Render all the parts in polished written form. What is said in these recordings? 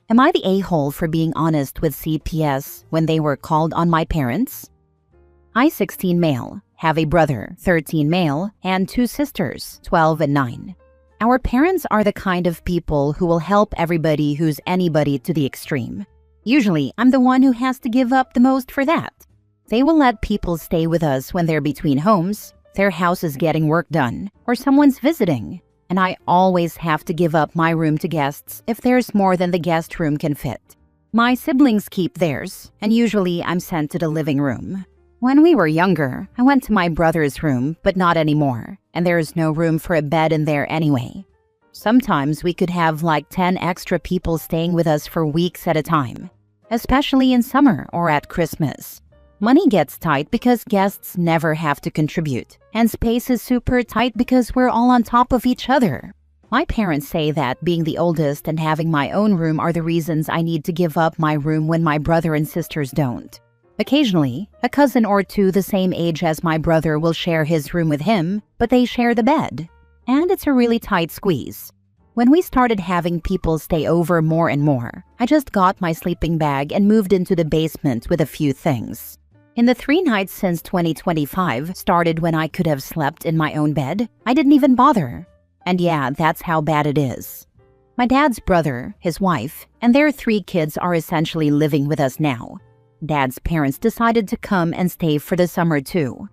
Am I the a-hole for being honest with CPS when they were called on my parents? I, 16 male, have a brother, 13 male, and 2 sisters, 12 and 9. Our parents are the kind of people who will help everybody who's anybody to the extreme. Usually, I'm the one who has to give up the most for that. They will let people stay with us when they're between homes, their house is getting work done, or someone's visiting. And I always have to give up my room to guests if there's more than the guest room can fit. My siblings keep theirs, and usually I'm sent to the living room. When we were younger, I went to my brother's room, but not anymore, and there is no room for a bed in there anyway. Sometimes we could have like 10 extra people staying with us for weeks at a time, especially in summer or at Christmas. Money gets tight because guests never have to contribute, and space is super tight because we're all on top of each other. My parents say that being the oldest and having my own room are the reasons I need to give up my room when my brother and sisters don't. Occasionally, a cousin or two the same age as my brother will share his room with him, but they share the bed. And it's a really tight squeeze. When we started having people stay over more and more, I just got my sleeping bag and moved into the basement with a few things. In the 3 nights since 2025 started when I could have slept in my own bed, I didn't even bother. And yeah, that's how bad it is. My dad's brother, his wife, and their 3 kids are essentially living with us now. Dad's parents decided to come and stay for the summer too.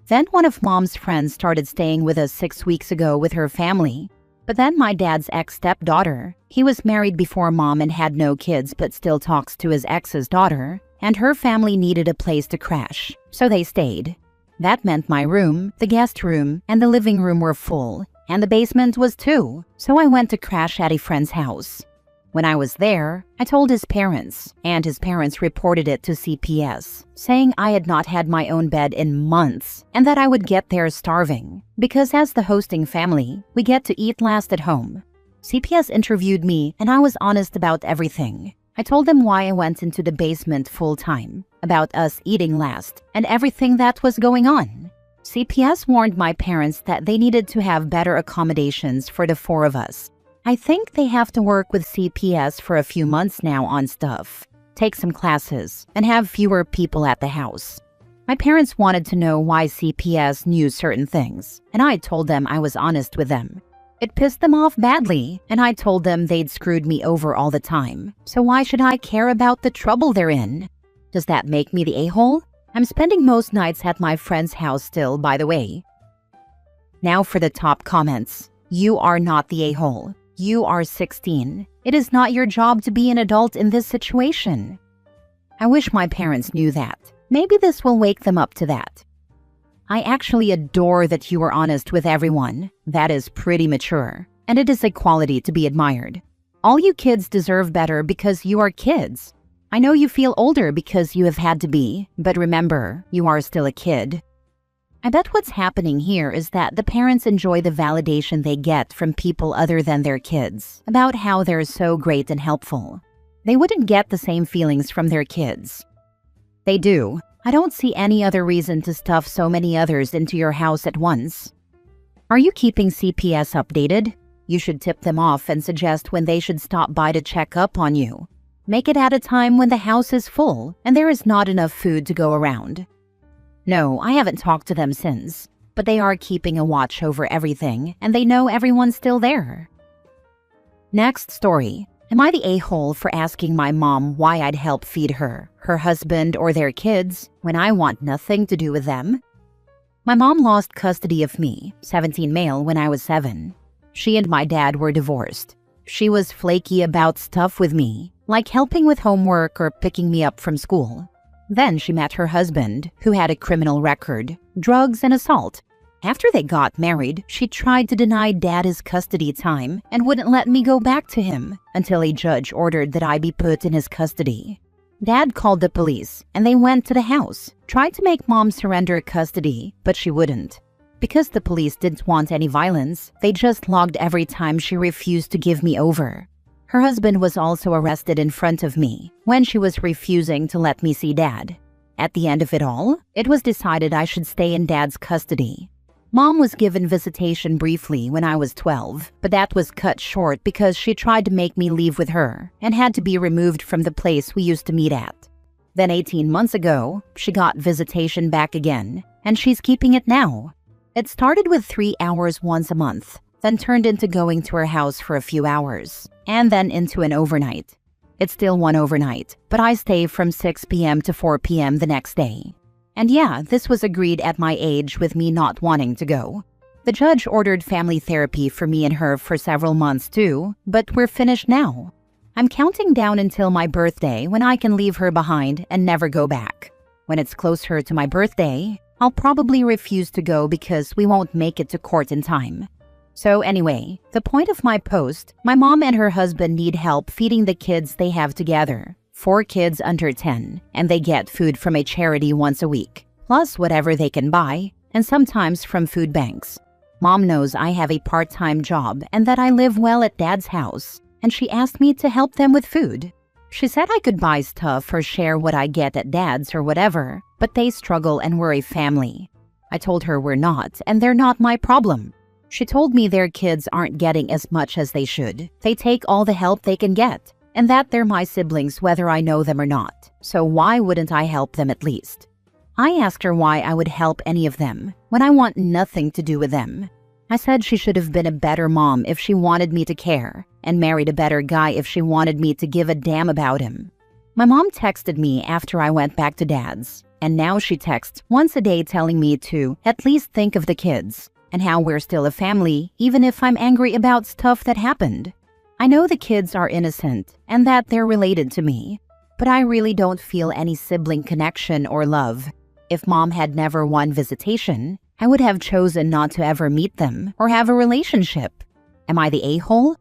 Then one of Mom's friends started staying with us 6 weeks ago with her family. But then my dad's ex-stepdaughter, he was married before Mom and had no kids but still talks to his ex's daughter, and her family needed a place to crash, so they stayed. That meant my room, the guest room, and the living room were full, and the basement was too, so I went to crash at a friend's house. When I was there, I told his parents, and his parents reported it to CPS, saying I had not had my own bed in months, and that I would get there starving, because as the hosting family, we get to eat last at home. CPS interviewed me, and I was honest about everything. I told them why I went into the basement full-time, about us eating last, and everything that was going on. CPS warned my parents that they needed to have better accommodations for the 4 of us. I think they have to work with CPS for a few months now on stuff, take some classes, and have fewer people at the house. My parents wanted to know why CPS knew certain things, and I told them I was honest with them. It pissed them off badly, and I told them they'd screwed me over all the time. So why should I care about the trouble they're in? Does that make me the a-hole? I'm spending most nights at my friend's house still, by the way. Now for the top comments. You are not the a-hole. You are 16. It is not your job to be an adult in this situation. I wish my parents knew that. Maybe this will wake them up to that. I actually adore that you are honest with everyone. That is pretty mature, and it is a quality to be admired. All you kids deserve better because you are kids. I know you feel older because you have had to be, but remember, you are still a kid. I bet what's happening here is that the parents enjoy the validation they get from people other than their kids about how they're so great and helpful. They wouldn't get the same feelings from their kids. They do. I don't see any other reason to stuff so many others into your house at once. Are you keeping CPS updated? You should tip them off and suggest when they should stop by to check up on you. Make it at a time when the house is full and there is not enough food to go around. No, I haven't talked to them since, but they are keeping a watch over everything and they know everyone's still there. Next story. Am I the a-hole for asking my mom why I'd help feed her, her husband, or their kids when I want nothing to do with them? My mom lost custody of me, 17 male, when I was 7. She and my dad were divorced. She was flaky about stuff with me, like helping with homework or picking me up from school. Then she met her husband, who had a criminal record, drugs and assault. After they got married, she tried to deny Dad his custody time and wouldn't let me go back to him until a judge ordered that I be put in his custody. Dad called the police and they went to the house, tried to make Mom surrender custody, but she wouldn't. Because the police didn't want any violence, they just logged every time she refused to give me over. Her husband was also arrested in front of me when she was refusing to let me see Dad. At the end of it all, it was decided I should stay in Dad's custody. Mom was given visitation briefly when I was 12, but that was cut short because she tried to make me leave with her and had to be removed from the place we used to meet at. Then 18 months ago, she got visitation back again, and she's keeping it now. It started with 3 hours once a month, then turned into going to her house for a few hours, and then into an overnight. It's still one overnight, but I stay from 6 p.m. to 4 p.m. the next day. And yeah, this was agreed at my age with me not wanting to go. The judge ordered family therapy for me and her for several months too, but we're finished now. I'm counting down until my birthday when I can leave her behind and never go back. When it's closer to my birthday, I'll probably refuse to go because we won't make it to court in time. So anyway, the point of my post, my mom and her husband need help feeding the kids they have together. 4 kids under 10, and they get food from a charity once a week, plus whatever they can buy, and sometimes from food banks. Mom knows I have a part-time job and that I live well at Dad's house, and she asked me to help them with food. She said I could buy stuff or share what I get at Dad's or whatever, but they struggle and we're a family. I told her we're not, and they're not my problem. She told me their kids aren't getting as much as they should. They take all the help they can get, and that they're my siblings whether I know them or not. So why wouldn't I help them at least? I asked her why I would help any of them when I want nothing to do with them. I said she should have been a better mom if she wanted me to care, and married a better guy if she wanted me to give a damn about him. My mom texted me after I went back to Dad's, and now she texts once a day telling me to at least think of the kids, and how we're still a family even if I'm angry about stuff that happened. I know the kids are innocent and that they're related to me, but I really don't feel any sibling connection or love. If Mom had never won visitation, I would have chosen not to ever meet them or have a relationship. Am I the a-hole?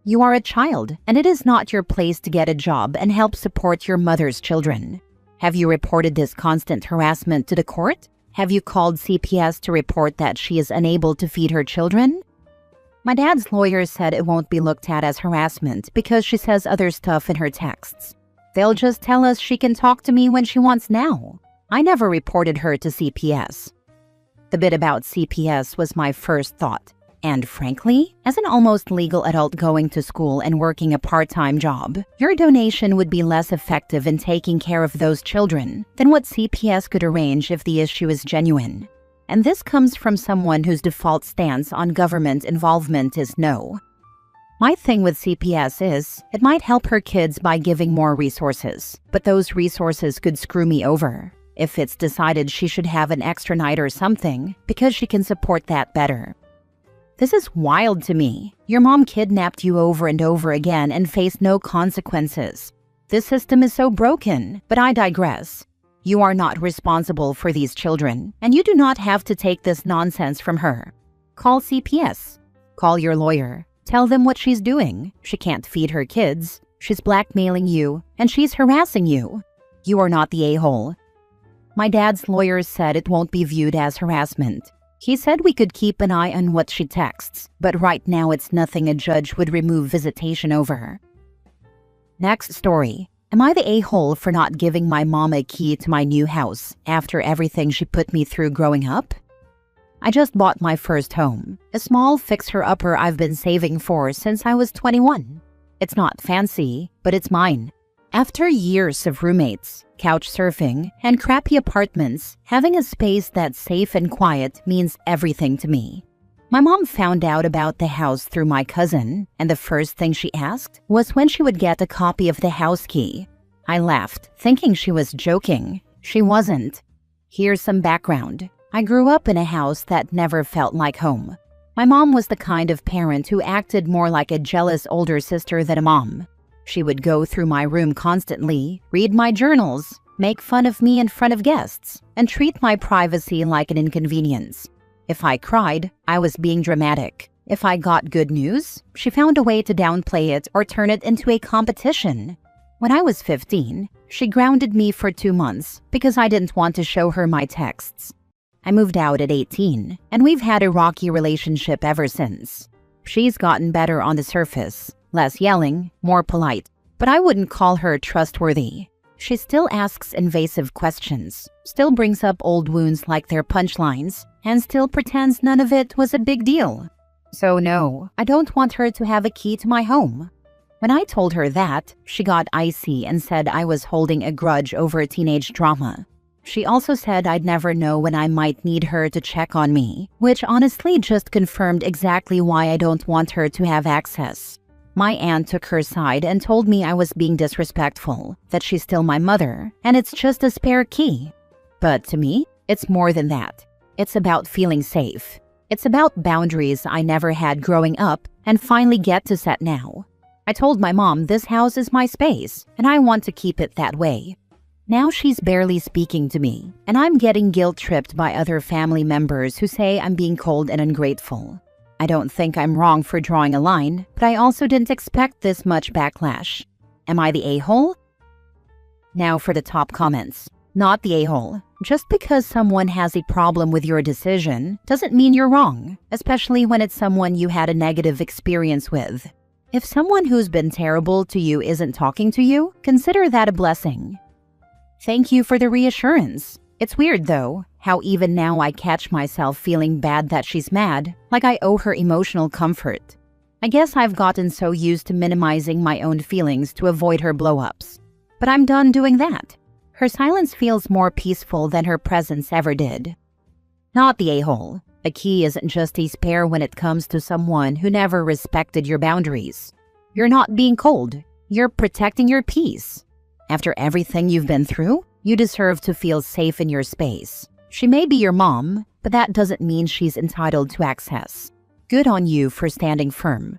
You are a child, and it is not your place to get a job and help support your mother's children. Have you reported this constant harassment to the court? Have you called CPS to report that she is unable to feed her children? My dad's lawyer said it won't be looked at as harassment because she says other stuff in her texts. They'll just tell us she can talk to me when she wants now. I never reported her to CPS. The bit about CPS was my first thought. And frankly, as an almost legal adult going to school and working a part-time job, your donation would be less effective in taking care of those children than what CPS could arrange if the issue is genuine. And this comes from someone whose default stance on government involvement is no. My thing with CPS is, it might help her kids by giving more resources, but those resources could screw me over if it's decided she should have an extra night or something because she can support that better. This is wild to me. Your mom kidnapped you over and over again and faced no consequences. This system is so broken, but I digress. You are not responsible for these children, and you do not have to take this nonsense from her. Call CPS. Call your lawyer. Tell them what she's doing. She can't feed her kids. She's blackmailing you, and she's harassing you. You are not the a-hole. My dad's lawyer said it won't be viewed as harassment. He said we could keep an eye on what she texts, but right now it's nothing a judge would remove visitation over. Next story. Am I the a-hole for not giving my mom a key to my new house after everything she put me through growing up? I just bought my first home, a small fixer-upper I've been saving for since I was 21. It's not fancy, but it's mine. After years of roommates, couch surfing, and crappy apartments, having a space that's safe and quiet means everything to me. My mom found out about the house through my cousin, and the first thing she asked was when she would get a copy of the house key. I laughed, thinking she was joking. She wasn't. Here's some background. I grew up in a house that never felt like home. My mom was the kind of parent who acted more like a jealous older sister than a mom. She would go through my room constantly, read my journals, make fun of me in front of guests, and treat my privacy like an inconvenience. If I cried, I was being dramatic. If I got good news, she found a way to downplay it or turn it into a competition. When I was 15, she grounded me for 2 months because I didn't want to show her my texts. I moved out at 18, and we've had a rocky relationship ever since. She's gotten better on the surface. Less yelling, more polite, but I wouldn't call her trustworthy. She still asks invasive questions, still brings up old wounds like they're punchlines, and still pretends none of it was a big deal. So no, I don't want her to have a key to my home. When I told her that, she got icy and said I was holding a grudge over a teenage drama. She also said I'd never know when I might need her to check on me, which honestly just confirmed exactly why I don't want her to have access. My aunt took her side and told me I was being disrespectful, that she's still my mother, and it's just a spare key. But to me, it's more than that. It's about feeling safe. It's about boundaries I never had growing up and finally get to set now. I told my mom this house is my space, and I want to keep it that way. Now she's barely speaking to me, and I'm getting guilt-tripped by other family members who say I'm being cold and ungrateful. I don't think I'm wrong for drawing a line, but I also didn't expect this much backlash. Am I the a-hole? Now for the top comments. Not the a-hole. Just because someone has a problem with your decision doesn't mean you're wrong, especially when it's someone you had a negative experience with. If someone who's been terrible to you isn't talking to you, consider that a blessing. Thank you for the reassurance. It's weird though, how even now I catch myself feeling bad that she's mad, like I owe her emotional comfort. I guess I've gotten so used to minimizing my own feelings to avoid her blow-ups. But I'm done doing that. Her silence feels more peaceful than her presence ever did. Not the a-hole. A key isn't just a spare when it comes to someone who never respected your boundaries. You're not being cold. You're protecting your peace. After everything you've been through, you deserve to feel safe in your space. She may be your mom, but that doesn't mean she's entitled to access. Good on you for standing firm.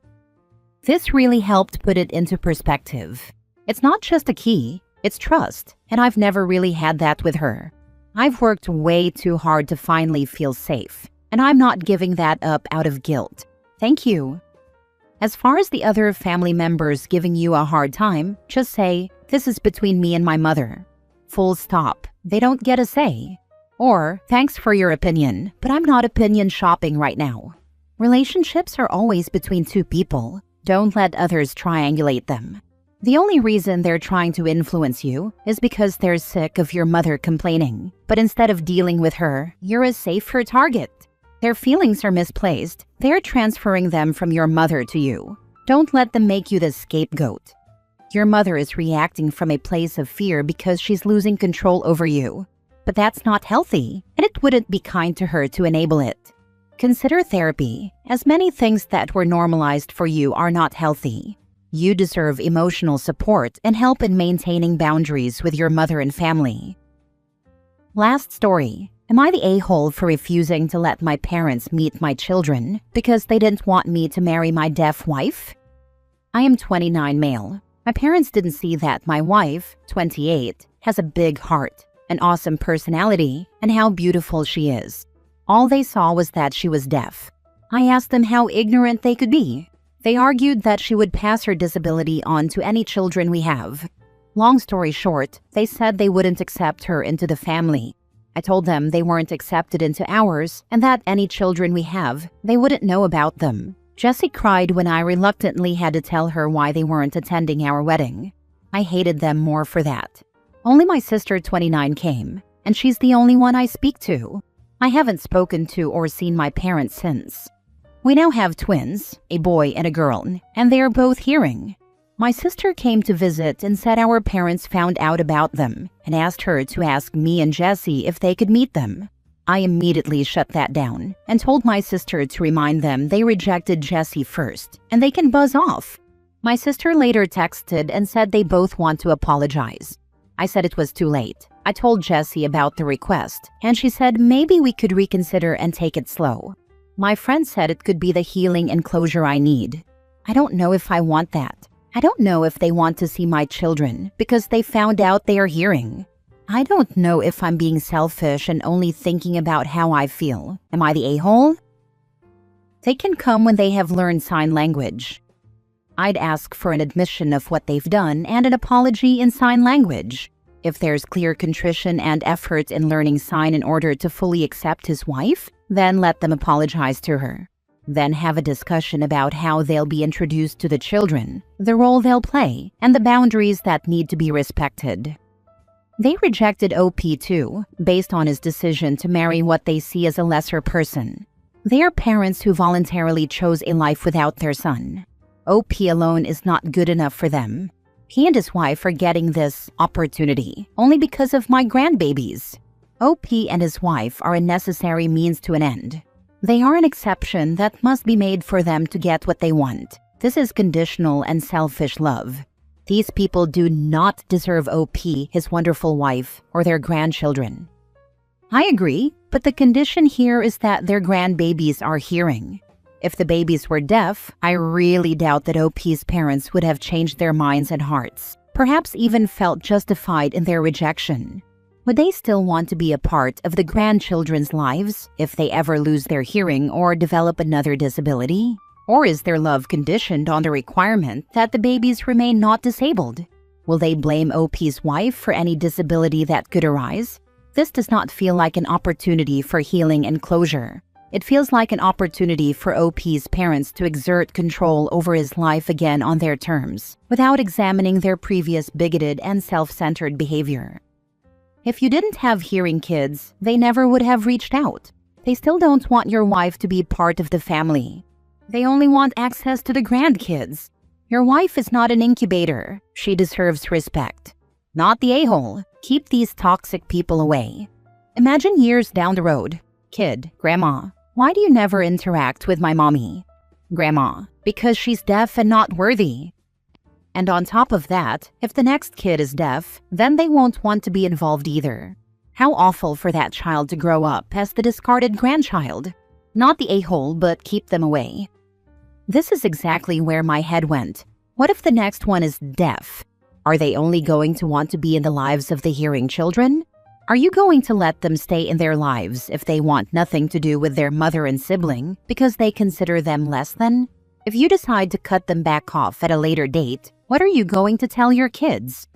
This really helped put it into perspective. It's not just a key, it's trust, and I've never really had that with her. I've worked way too hard to finally feel safe, and I'm not giving that up out of guilt. Thank you. As far as the other family members giving you a hard time, just say, "This is between me and my mother." Full stop. They don't get a say. Or, "Thanks for your opinion, but I'm not opinion shopping right now." Relationships are always between two people. Don't let others triangulate them. The only reason they're trying to influence you is because they're sick of your mother complaining. But instead of dealing with her, you're a safer target. Their feelings are misplaced. They're transferring them from your mother to you. Don't let them make you the scapegoat. Your mother is reacting from a place of fear because she's losing control over you. But that's not healthy, and it wouldn't be kind to her to enable it. Consider therapy, as many things that were normalized for you are not healthy. You deserve emotional support and help in maintaining boundaries with your mother and family. Last story. Am I the a-hole for refusing to let my parents meet my children because they didn't want me to marry my deaf wife? I am 29 male. My parents didn't see that my wife, 28, has a big heart, an awesome personality, and how beautiful she is. All they saw was that she was deaf. I asked them how ignorant they could be. They argued that she would pass her disability on to any children we have. Long story short, they said they wouldn't accept her into the family. I told them they weren't accepted into ours and that any children we have, they wouldn't know about them. Jessie cried when I reluctantly had to tell her why they weren't attending our wedding. I hated them more for that. Only my sister 29 came, and she's the only one I speak to. I haven't spoken to or seen my parents since. We now have twins, a boy and a girl, and they are both hearing. My sister came to visit and said our parents found out about them and asked her to ask me and Jessie if they could meet them. I immediately shut that down and told my sister to remind them they rejected Jessie first and they can buzz off. My sister later texted and said they both want to apologize. I said it was too late. I told Jessie about the request and she said maybe we could reconsider and take it slow. My friend said it could be the healing and closure I need. I don't know if I want that. I don't know if they want to see my children because they found out they are hearing. I don't know if I'm being selfish and only thinking about how I feel. Am I the a-hole? They can come when they have learned sign language. I'd ask for an admission of what they've done and an apology in sign language. If there's clear contrition and effort in learning sign in order to fully accept his wife, then let them apologize to her. Then have a discussion about how they'll be introduced to the children, the role they'll play, and the boundaries that need to be respected. They rejected OP too, based on his decision to marry what they see as a lesser person. They are parents who voluntarily chose a life without their son. OP alone is not good enough for them. He and his wife are getting this opportunity only because of my grandbabies. OP and his wife are a necessary means to an end. They are an exception that must be made for them to get what they want. This is conditional and selfish love. These people do not deserve OP, his wonderful wife, or their grandchildren. I agree, but the condition here is that their grandbabies are hearing. If the babies were deaf, I really doubt that OP's parents would have changed their minds and hearts, perhaps even felt justified in their rejection. Would they still want to be a part of the grandchildren's lives if they ever lose their hearing or develop another disability? Or is their love conditioned on the requirement that the babies remain not disabled? Will they blame OP's wife for any disability that could arise? This does not feel like an opportunity for healing and closure. It feels like an opportunity for OP's parents to exert control over his life again on their terms, without examining their previous bigoted and self-centered behavior. If you didn't have hearing kids, they never would have reached out. They still don't want your wife to be part of the family. They only want access to the grandkids. Your wife is not an incubator. She deserves respect. Not the a-hole. Keep these toxic people away. Imagine years down the road. Kid, Grandma, why do you never interact with my mommy? Grandma, because she's deaf and not worthy. And on top of that, if the next kid is deaf, then they won't want to be involved either. How awful for that child to grow up as the discarded grandchild. Not the a-hole, but keep them away. This is exactly where my head went. What if the next one is deaf? Are they only going to want to be in the lives of the hearing children? Are you going to let them stay in their lives if they want nothing to do with their mother and sibling because they consider them less than? If you decide to cut them back off at a later date, what are you going to tell your kids?